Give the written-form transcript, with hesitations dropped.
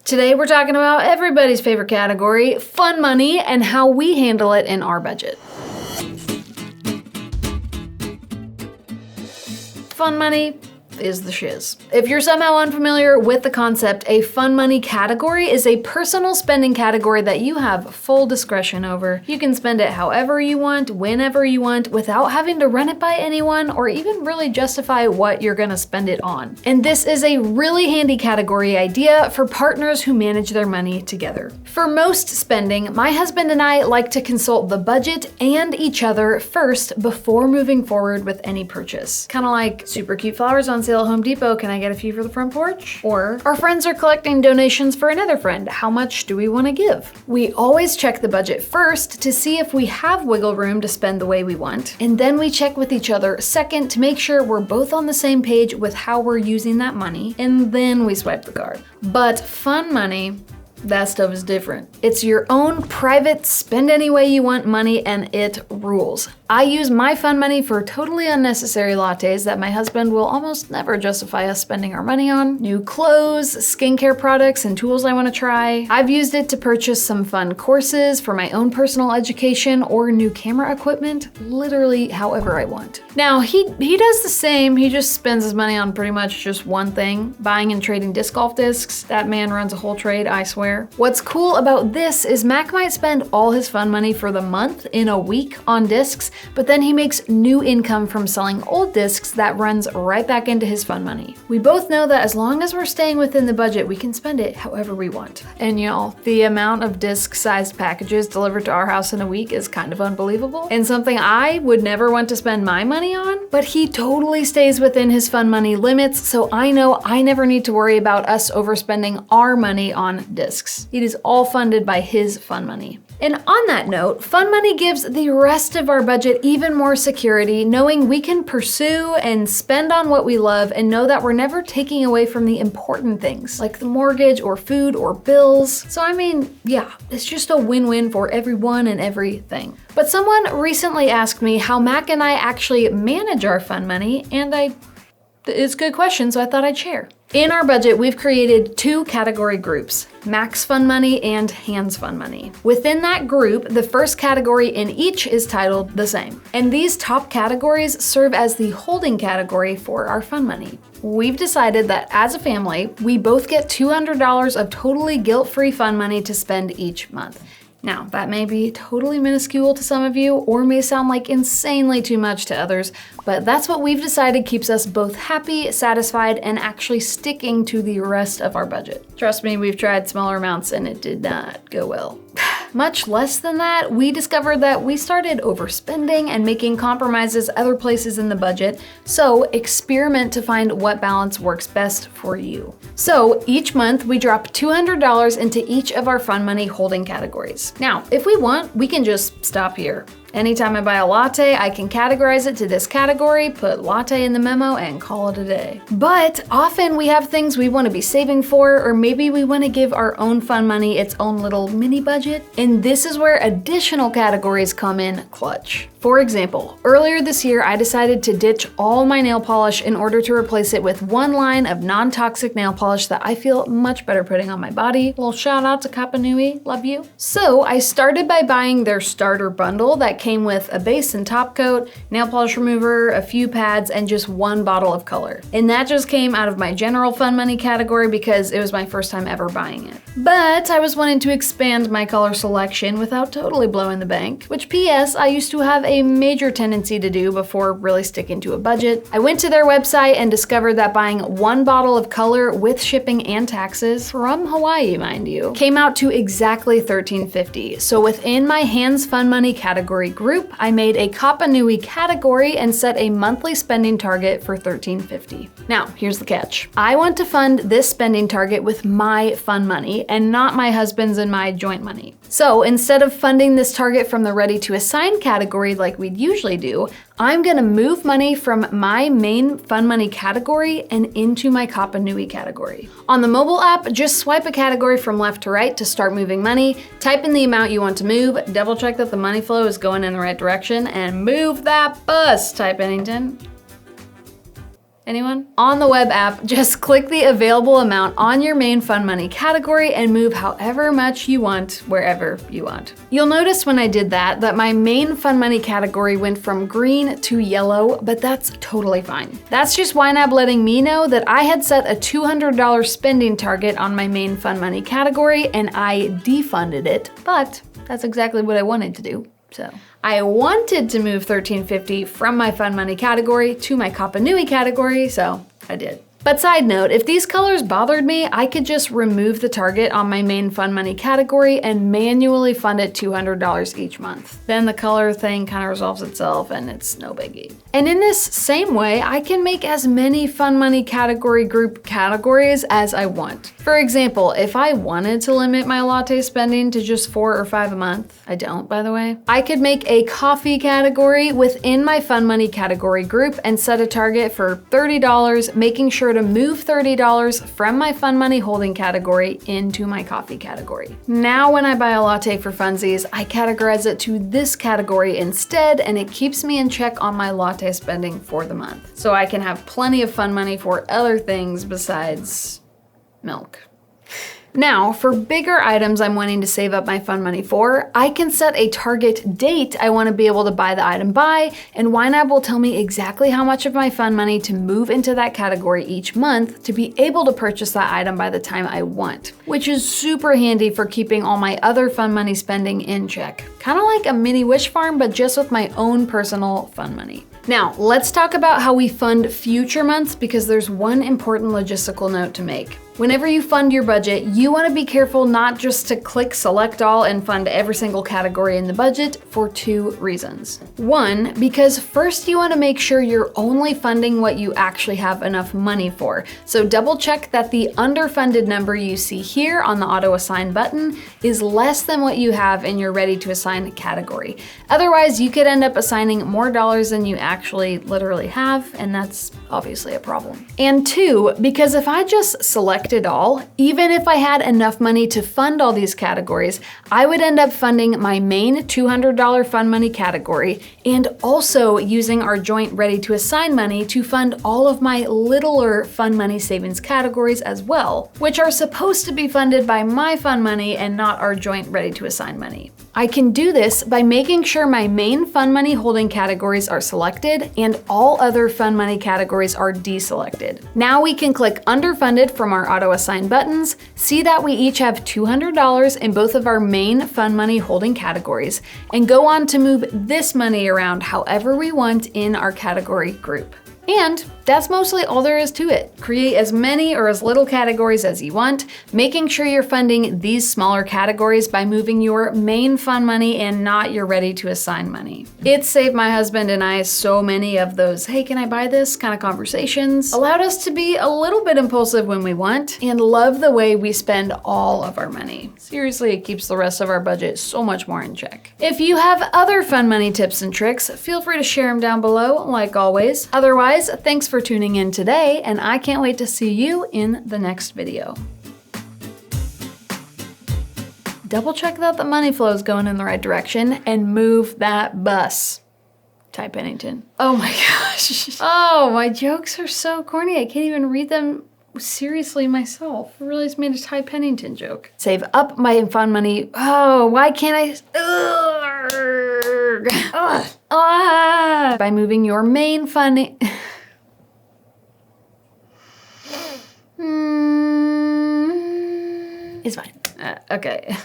Today we're talking about everybody's favorite category, fun money, and how we handle it in our budget. Fun money is the shiz. If you're somehow unfamiliar with the concept, a fun money category is a personal spending category that you have full discretion over. You can spend it however you want, whenever you want, without having to run it by anyone or even really justify what you're gonna spend it on. And this is a really handy category idea for partners who manage their money together. For most spending, my husband and I like to consult the budget and each other first before moving forward with any purchase. Kind of like super cute flowers on sale at Home Depot, can I get a few for the front porch? Or our friends are collecting donations for another friend, how much do we want to give? We always check the budget first to see if we have wiggle room to spend the way we want, and then we check with each other second to make sure we're both on the same page with how we're using that money, and then we swipe the card. But fun money, that stuff is different. It's your own private spend any way you want money, and it rules. I use my fun money for totally unnecessary lattes that my husband will almost never justify us spending our money on. New clothes, skincare products, and tools I want to try. I've used it to purchase some fun courses for my own personal education or new camera equipment, literally however I want. Now, he does the same. He just spends his money on pretty much just one thing, buying and trading disc golf discs. That man runs a whole trade, I swear. What's cool about this is Mac might spend all his fun money for the month in a week on discs, but then he makes new income from selling old discs that runs right back into his fun money. We both know that as long as we're staying within the budget, we can spend it however we want. And y'all, the amount of disc-sized packages delivered to our house in a week is kind of unbelievable, and something I would never want to spend my money on, but he totally stays within his fun money limits, so I know I never need to worry about us overspending our money on discs. It is all funded by his fun money. And on that note, fun money gives the rest of our budget even more security, knowing we can pursue and spend on what we love and know that we're never taking away from the important things, like the mortgage or food or bills. So I mean, yeah, it's just a win-win for everyone and everything. But someone recently asked me how Mac and I actually manage our fun money, and it's a good question, so I thought I'd share. In our budget, we've created two category groups, Mac's fun money and Han's fun money. Within that group, the first category in each is titled the same. And these top categories serve as the holding category for our fun money. We've decided that as a family, we both get $200 of totally guilt-free fun money to spend each month. Now, that may be totally minuscule to some of you or may sound like insanely too much to others, but that's what we've decided keeps us both happy, satisfied, and actually sticking to the rest of our budget. Trust me, we've tried smaller amounts and it did not go well. Much less than that, we discovered that we started overspending and making compromises other places in the budget, so experiment to find what balance works best for you. So each month, we drop $200 into each of our fun money holding categories. Now, if we want, we can just stop here. Anytime I buy a latte, I can categorize it to this category, put latte in the memo, and call it a day. But often we have things we want to be saving for, or maybe we want to give our own fun money its own little mini budget. And this is where additional categories come in clutch. For example, earlier this year, I decided to ditch all my nail polish in order to replace it with one line of non-toxic nail polish that I feel much better putting on my body. Little shout out to Kappa Nui, love you. So I started by buying their starter bundle that came with a base and top coat, nail polish remover, a few pads, and just one bottle of color. And that just came out of my general fun money category because it was my first time ever buying it. But I was wanting to expand my color selection without totally blowing the bank, which PS, I used to have a major tendency to do before really sticking to a budget. I went to their website and discovered that buying one bottle of color with shipping and taxes, from Hawaii, mind you, came out to exactly $13.50. So within my Hands Fun Money category group, I made a Kappa Nui category and set a monthly spending target for $13.50. Now, here's the catch. I want to fund this spending target with my fun money and not my husband's and my joint money. So instead of funding this target from the ready to assign category like we'd usually do, I'm gonna move money from my main fun money category and into my Kappa Nui category. On the mobile app, just swipe a category from left to right to start moving money, type in the amount you want to move, double check that the money flow is going in the right direction, and move that bus, type Pennington. Anyone? On the web app, just click the available amount on your main fun money category and move however much you want wherever you want. You'll notice when I did that my main fun money category went from green to yellow, but that's totally fine. That's just YNAB letting me know that I had set a $200 spending target on my main fun money category and I defunded it, but that's exactly what I wanted to do. So I wanted to move $13.50 from my fun money category to my Kappa Nui category, so I did. But side note, if these colors bothered me, I could just remove the target on my main fun money category and manually fund it $200 each month. Then the color thing kind of resolves itself and it's no biggie. And in this same way, I can make as many fun money category group categories as I want. For example, if I wanted to limit my latte spending to just 4 or 5 a month, I don't, by the way, I could make a coffee category within my fun money category group and set a target for $30, making sure to move $30 from my fun money holding category into my coffee category. Now when I buy a latte for funsies, I categorize it to this category instead, and it keeps me in check on my latte spending for the month. So I can have plenty of fun money for other things besides milk. Now, for bigger items I'm wanting to save up my fun money for, I can set a target date I want to be able to buy the item by, and YNAB will tell me exactly how much of my fun money to move into that category each month to be able to purchase that item by the time I want, which is super handy for keeping all my other fun money spending in check. Kind of like a mini wish farm, but just with my own personal fun money. Now, let's talk about how we fund future months because there's one important logistical note to make. Whenever you fund your budget, you want to be careful not just to click select all and fund every single category in the budget for 2 reasons. 1, because first you want to make sure you're only funding what you actually have enough money for. So double check that the underfunded number you see here on the auto assign button is less than what you have in your ready to assign category. Otherwise, you could end up assigning more dollars than you actually literally have, and that's obviously a problem. And 2, because if I just select it all, even if I had enough money to fund all these categories, I would end up funding my main $200 fun money category and also using our joint ready to assign money to fund all of my littler fun money savings categories as well, which are supposed to be funded by my fun money and not our joint ready to assign money. I can do this by making sure my main fun money holding categories are selected and all other fun money categories are deselected. Now we can click underfunded from our auto assign buttons, see that we each have $200 in both of our main fun money holding categories, and go on to move this money around however we want in our category group. And that's mostly all there is to it. Create as many or as little categories as you want, making sure you're funding these smaller categories by moving your main fun money and not your ready to assign money. It saved my husband and I so many of those, hey, can I buy this kind of conversations, allowed us to be a little bit impulsive when we want, and love the way we spend all of our money. Seriously, it keeps the rest of our budget so much more in check. If you have other fun money tips and tricks, feel free to share them down below, like always. Otherwise, thanks for tuning in today, and I can't wait to see you in the next video. Double check that the money flow is going in the right direction and move that bus. Ty Pennington. Oh my gosh. Oh, my jokes are so corny. I can't even read them seriously myself. I really just made a Ty Pennington joke. Save up my fun money. Oh, why can't I? By moving your main fun. It's fine. Okay.